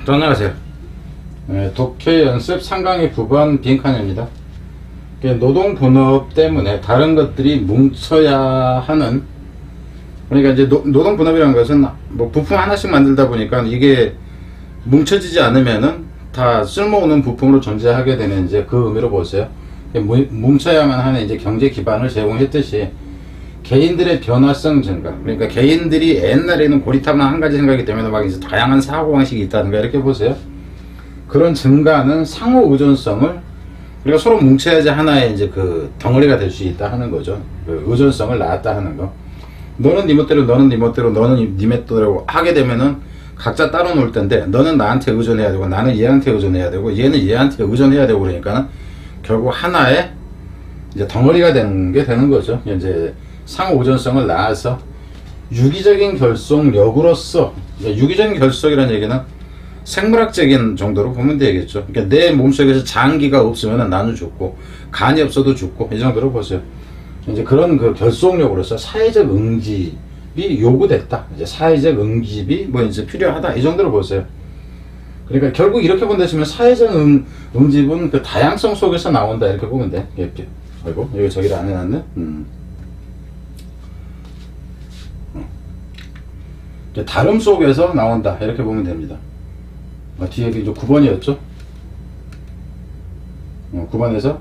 안녕하세요. 독해 연습 3강의 9번 빈칸입니다. 노동 분업 때문에 다른 것들이 뭉쳐야 하는, 그러니까 이제 노동 분업이라는 것은 뭐 부품 하나씩 만들다 보니까 이게 뭉쳐지지 않으면은 다 쓸모없는 부품으로 존재하게 되는 이제 그 의미로 보세요. 뭉쳐야만 하는 이제 경제 기반을 제공했듯이 개인들의 변화성 증가, 그러니까 개인들이 옛날에는 고리타분한 한 가지 생각이기 때문에 막 이제 다양한 사고방식이 있다든가 이렇게 보세요. 그런 증가는 상호 의존성을, 우리가 서로 뭉쳐야지 하나의 이제 그 덩어리가 될 수 있다 하는 거죠. 그 의존성을 낳았다 하는 거. 너는 네 멋대로, 너는 네 멋대로, 너는 네 멋대로 하게 되면은 각자 따로 놀 텐데, 너는 나한테 의존해야 되고, 나는 얘한테 의존해야 되고, 얘는 얘한테 의존해야 되고, 그러니까는 결국 하나의 이제 덩어리가 되는 게 되는 거죠. 이제 상호 의존성을 낳아서 유기적인 결속력으로서, 유기적인 결속이라는 얘기는 생물학적인 정도로 보면 되겠죠. 그러니까 내 몸속에서 장기가 없으면 나는 죽고, 간이 없어도 죽고, 이 정도로 보세요. 이제 그런 그 결속력으로서 사회적 응집이 요구됐다. 이제 사회적 응집이 뭐 이제 필요하다. 이 정도로 보세요. 그러니까 결국 이렇게 본다시면 사회적 응집은 그 다양성 속에서 나온다. 이렇게 보면 돼. 아이고, 여기 저기를 안 해놨네. 다름 속에서 나온다. 이렇게 보면 됩니다. 뒤에 이제 9번이었죠? 9번에서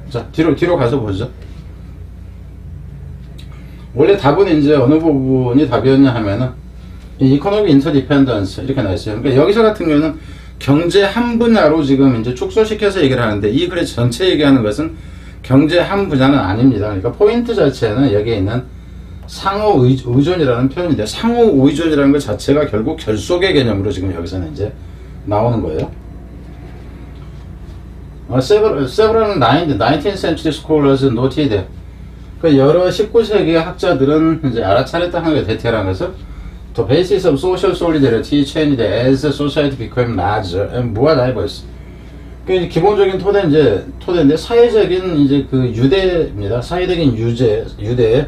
자, 뒤로 가서 보죠. 원래 답은 이제 어느 부분이 답이었냐 하면은 이코노믹 인터디펜던스 이렇게 나있어요. 그러니까 여기서 같은 경우는 경제 한 분야로 지금 이제 축소시켜서 얘기를 하는데, 이 글의 전체 얘기하는 것은 경제 한 분야는 아닙니다. 그러니까 포인트 자체는 여기에 있는 상호 의존이라는 표현인데, 상호 의존이라는 것 자체가 결국 결속의 개념으로 지금 여기서는 이제 나오는 거예요. Several 19th century scholars noted, 그 여러 19세기 학자들은 이제 알아차렸다 하는 게 대테라는 것을 The basis of social solidarity changed as society became larger and more diverse. 그 기본적인 토대인데 사회적인 이제 그 유대입니다. 사회적인 유대의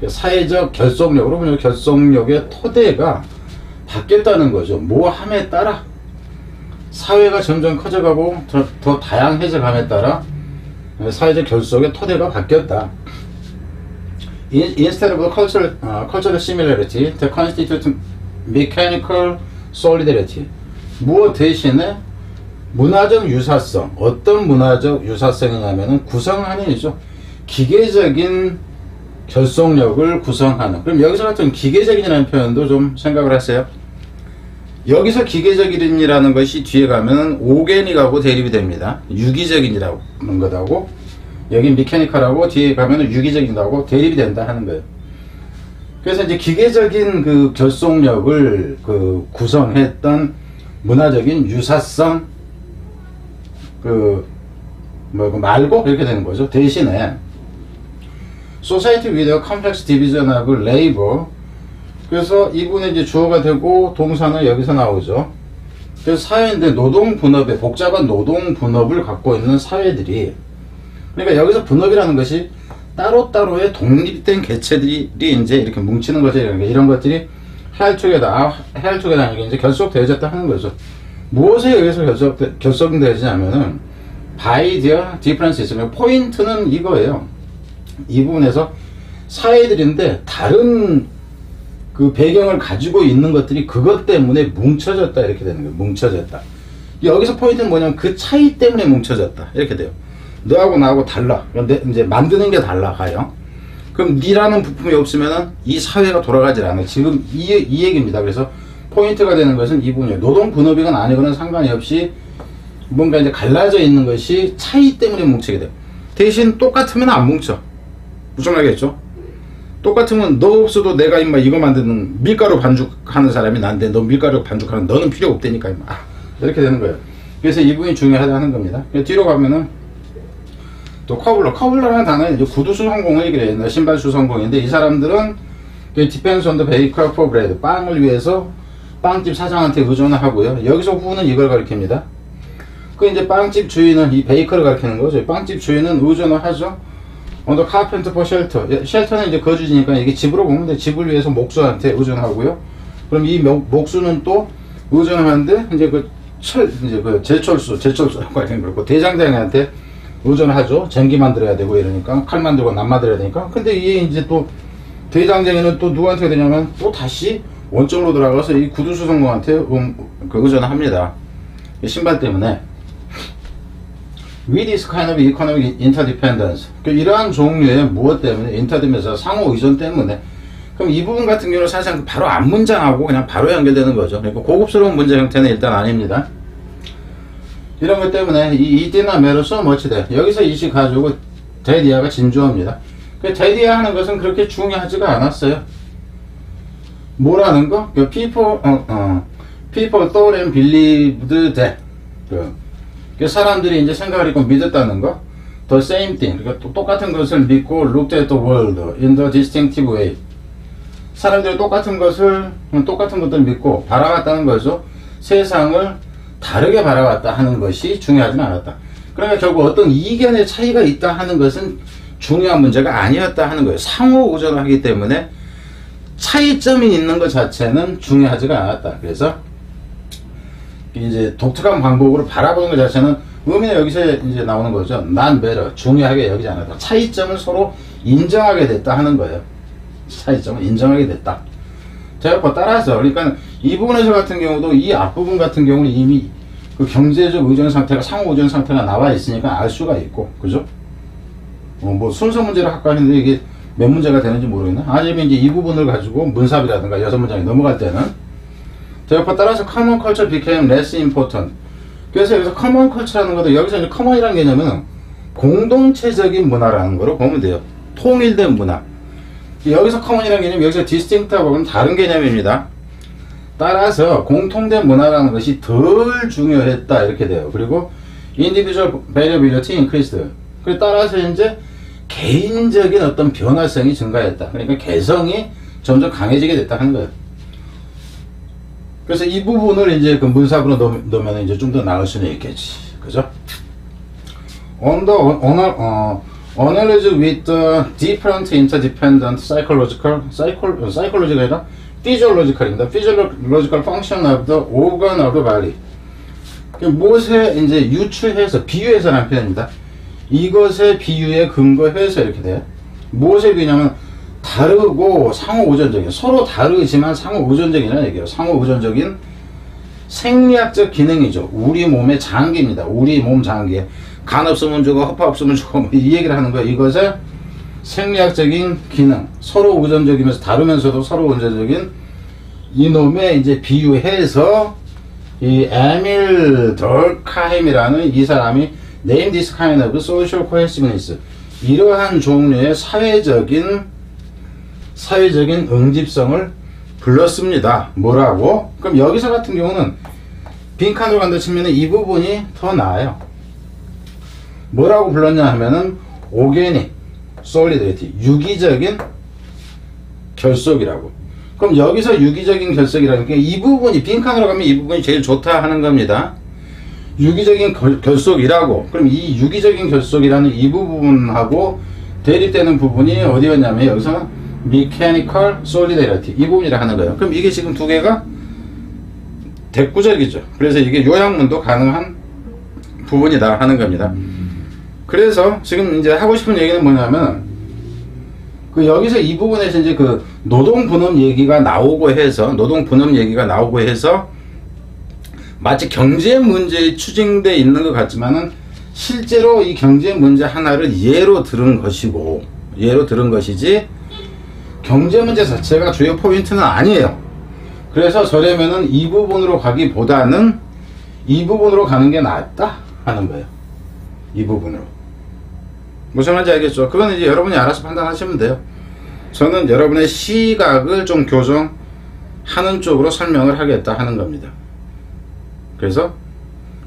사회적 결속력으로, 결속력의 토대가 바뀌었다는 거죠. 뭐함에 따라 사회가 점점 커져가고 더 다양해져 감에 따라 사회적 결속의 토대가 바뀌었다. Instead of cultural similarity, to constitute mechanical solidarity. 무엇 대신에 문화적 유사성. 어떤 문화적 유사성이냐면은 구성하는이죠. 기계적인 결속력을 구성하는. 그럼 여기서 같은 기계적인이라는 표현도 좀 생각을 하세요. 여기서 기계적인이라는 것이 뒤에 가면은 오게닉하고 대립이 됩니다. 유기적인이라는 것하고, 여기 미케니컬하고 뒤에 가면은 유기적인하고 대립이 된다 하는 거예요. 그래서 이제 기계적인 그 결속력을 그 구성했던 문화적인 유사성 말고 이렇게 되는 거죠. 대신에 Society with a complex division of labor. 그래서 이분의 이제 주어가 되고 동사는 여기서 나오죠. 그래서 사회인데 노동 분업에 복잡한 노동 분업을 갖고 있는 사회들이, 그러니까 여기서 분업이라는 것이 따로따로의 독립된 개체들이 이제 이렇게 뭉치는 거죠. 이런 것들이 해할쪽에다 이제 결속되어졌다 하는 거죠. 무엇에 의해서 결속되어지냐면은 by their differences. 포인트는 이거예요. 이 부분에서 사회들인데 다른 그 배경을 가지고 있는 것들이 그것 때문에 뭉쳐졌다. 이렇게 되는 거예요. 뭉쳐졌다. 여기서 포인트는 뭐냐면 그 차이 때문에 뭉쳐졌다. 이렇게 돼요. 너하고 나하고 달라. 이제 만드는 게 달라가요. 그럼 니라는 부품이 없으면은 이 사회가 돌아가질 않아요. 지금 이 얘기입니다. 그래서 포인트가 되는 것은 이 부분이에요. 노동 분업이건 아니건 상관이 없이 뭔가 이제 갈라져 있는 것이 차이 때문에 뭉치게 돼요. 대신 똑같으면 안 뭉쳐. 무슨 말이겠죠? 똑같으면 너 없어도 내가 임마 이거 만드는 밀가루 반죽하는 사람이 난데 너 밀가루 반죽하는 너는 필요 없다니까 임마. 이렇게 되는 거예요. 그래서 이 부분이 중요하다는 겁니다. 뒤로 가면은 또 커블러라는 단어는 이제 구두 수성공을 얘기를 해요. 신발 수성공인데, 이 사람들은 depends on the baker for bread. 빵을 위해서 빵집 사장한테 의존을 하고요. 여기서 후는 이걸 가리킵니다. 그 이제 빵집 주인은 이 베이커를 가리키는 거죠. 빵집 주인은 의존을 하죠. on the carpenter for shelter. 쉘터는 이제 거주지니까 이게 집으로 보면 돼. 집을 위해서 목수한테 의존하고요. 그럼 이 목수는 또 의존하는데 이제 이제 제철소라고 하는 거고 대장장이한테 의존하죠. 쟁기 만들어야 되고 이러니까 칼 만들고 남 만들어야 되니까. 근데 이게 이제 또 대장장이는 또 누구한테 되냐면 또 다시 원점으로 돌아가서 이 구두수성공한테 의존합니다. 신발 때문에. With this kind of economic interdependence. 이러한 종류의 무엇 때문에 interdependence, 상호 의존 때문에. 그럼 이 부분 같은 경우는 사실상 바로 앞 문장하고 그냥 바로 연결되는 거죠. 그러니까 고급스러운 문제 형태는 일단 아닙니다. 이런 것 때문에 이 이때나 매로 so much that 여기서 이시 가지고 데디아가 진주어입니다. 데디아 하는 것은 그렇게 중요하지가 않았어요. 뭐라는 거? people thought and believed that. 사람들이 이제 생각을 했고 믿었다는 거. The same thing. 그러니까 똑같은 것을 믿고 looked at the world in the distinctive way. 사람들이 똑같은 것들 믿고 바라봤다는 거죠. 세상을 다르게 바라봤다 하는 것이 중요하지는 않았다. 그러니까 결국 어떤 이견의 차이가 있다 하는 것은 중요한 문제가 아니었다 하는 거예요. 상호 의존을 하기 때문에 차이점이 있는 것 자체는 중요하지가 않았다. 그래서 이제 독특한 방법으로 바라보는 것 자체는 의미는 여기서 이제 나오는 거죠. 난 better, 중요하게 여기지 않았다. 차이점을 서로 인정하게 됐다 하는 거예요. 차이점을 인정하게 됐다. 제가 따라서 그러니까 이 부분에서 같은 경우도 이 앞부분 같은 경우는 이미 그 경제적 의존 상태가 상호 의존 상태가 나와 있으니까 알 수가 있고, 그죠? 뭐 순서 문제를 할까 했는데 이게 몇 문제가 되는지 모르겠네. 아니면 이제 이 부분을 가지고 문삽이라든가 6문장이 넘어갈 때는 제가 따라서 common culture became less important. 그래서 여기서 common culture라는 것도 여기서 이제 common이라는 개념은 공동체적인 문화라는 거로 보면 돼요. 통일된 문화. 여기서 common이라는 개념, 여기서 distinct하고는 다른 개념입니다. 따라서 공통된 문화라는 것이 덜 중요했다 이렇게 돼요. 그리고 individual variability increased. 그에 따라서 이제 개인적인 어떤 변화성이 증가했다. 그러니까 개성이 점점 강해지게 됐다 하는 거예요. 그래서 이 부분을 이제 그 문sab으로 넣으면 이제 좀 더 나을 수는 있겠지. 그죠? On the analogy with the different interdependent psychological 아니라 physiological입니다. physiological function of the organ of the body. 무엇에 이제 유추해서 비유해서라는 표현입니다. 이것의 비유에 근거해서 이렇게 돼요. 무엇에 비유냐면 다르고 상호 의존적인, 서로 다르지만 상호 의존적이라는 얘기예요. 상호 의존적인 생리학적 기능이죠. 우리 몸의 장기입니다. 우리 몸 장기. 간 없으면 죽어, 허파 없으면 죽어, 뭐 이 얘기를 하는 거예요. 이것의 생리학적인 기능, 서로 의존적이면서 다르면서도 서로 의존적인 이놈의 이제 비유해서 이 에밀 덜카햄이라는 이 사람이 name this kind of social cohesiveness, 이러한 종류의 사회적인 응집성을 불렀습니다. 뭐라고? 그럼 여기서 같은 경우는 빈칸으로 간다 치면 이 부분이 더 나아요. 뭐라고 불렀냐 하면은 organic solidarity, 유기적인 결속이라고. 그럼 여기서 유기적인 결속이라는 게 이 부분이 빈칸으로 가면 이 부분이 제일 좋다 하는 겁니다. 유기적인 결속이라고. 그럼 이 유기적인 결속이라는 이 부분하고 대립되는 부분이 어디였냐면 여기서 mechanical solidarity, 이 부분이라 하는 거예요. 그럼 이게 지금 두 개가 대꾸적이죠. 그래서 이게 요약문도 가능한 부분이다 하는 겁니다. 그래서 지금 이제 하고 싶은 얘기는 뭐냐면 그 여기서 이 부분에서 이제 그 노동 분업 얘기가 나오고 해서 마치 경제 문제에 추징되어 있는 것 같지만은 실제로 이 경제 문제 하나를 예로 들은 것이지 경제 문제 자체가 주요 포인트는 아니에요. 그래서 저라면은 이 부분으로 가기보다는 이 부분으로 가는 게 낫다 하는 거예요. 이 부분으로. 무슨 말인지 알겠죠? 그건 이제 여러분이 알아서 판단하시면 돼요. 저는 여러분의 시각을 좀 교정하는 쪽으로 설명을 하겠다 하는 겁니다. 그래서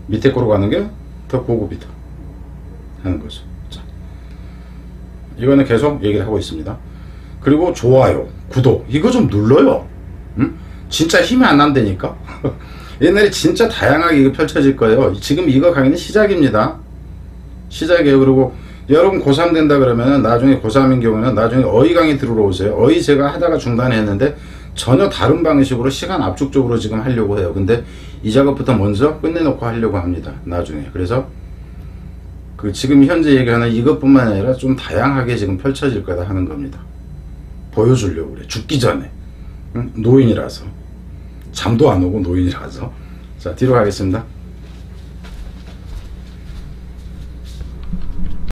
밑에 거로 가는 게 더 고급이다 하는 거죠. 자, 이거는 계속 얘기를 하고 있습니다. 그리고 좋아요, 구독 이거 좀 눌러요. 응? 진짜 힘이 안 난다니까. 옛날에 진짜 다양하게 이거 펼쳐질 거예요. 지금 이거 강의는 시작입니다. 시작이에요. 그리고 여러분 고3 된다 그러면 나중에 고3인 경우는 나중에 어휘 강의 들으러 오세요. 어휘 제가 하다가 중단했는데 전혀 다른 방식으로 시간 압축적으로 지금 하려고 해요. 근데 이 작업부터 먼저 끝내놓고 하려고 합니다. 나중에. 그래서 그 지금 현재 얘기하는 이것뿐만 아니라 좀 다양하게 지금 펼쳐질 거다 하는 겁니다. 보여주려고 그래. 죽기 전에. 응? 노인이라서. 잠도 안 오고 노인이라서. 자, 뒤로 가겠습니다.